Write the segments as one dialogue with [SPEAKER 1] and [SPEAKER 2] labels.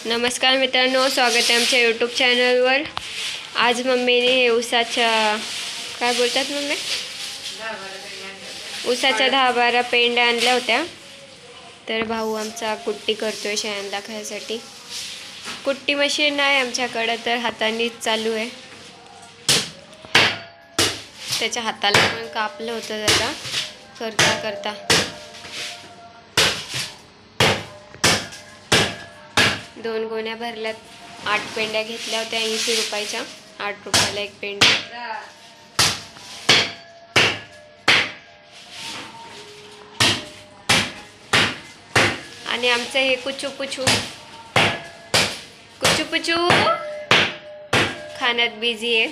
[SPEAKER 1] नमस्कार मित्रांनो, स्वागत आहे आमच्या यूट्यूब चॅनलवर। आज मम्मीने हे ऊसाच्या काय बोलतात मम्मी, ऊसाच्या 10-12 पेंड्या आणल्या होत्या। तर भाऊ आमचा कुट्टी करतोय शेणाला खायसाठी। कुट्टी मशीन नाही आमच्याकडे, तर हातानेच चालू आहे। त्याच्या हाताला पण कापलं होतं जरा करता करता। दोन गोण्या भरल्यात, 8 पेंड्या घेतल्या होत्या 80 रुपयाच्या। 8 रुपयाला एक पेंडी। आणि आमचं हे कुचू पुचू खाण्यात बिझी आहे।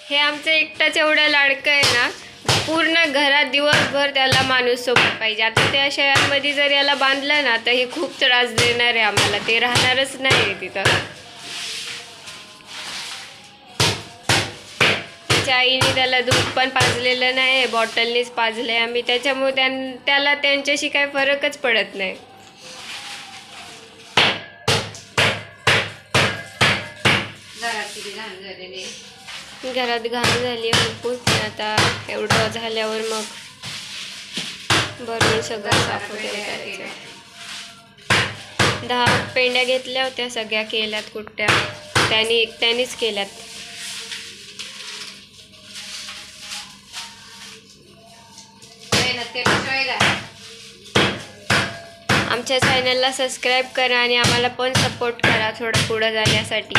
[SPEAKER 1] हे आमचं एकटाच एवढं लाडकं आहे ना, पूर्ण घरात दिवसभर त्याला माणूस सोबत पाहिजे। आता त्या शहरांमध्ये जर याला बांधलं ना, तर हे खूप त्रास देणार आहे आम्हाला, ते राहणारच नाही तिथं। त्याच्या आईने त्याला दूध पण पाजलेलं नाही, बॉटलनेच पाजलंय आम्ही, त्याच्यामुळे त्याला त्यांच्याशी काही फरकच पडत नाही। घरात घाण झाली भरपूर, पण आता एवढं झाल्यावर मग भरून सगळं साफ वगैरे करायचं। 10 पेंड्या घेतल्या होत्या, सगळ्या केल्यात कुट्ट्या, त्यांनीच केल्यात। आमच्या चॅनलला सबस्क्राईब करा आणि आम्हाला पण सपोर्ट करा थोडं पुढं जाण्यासाठी।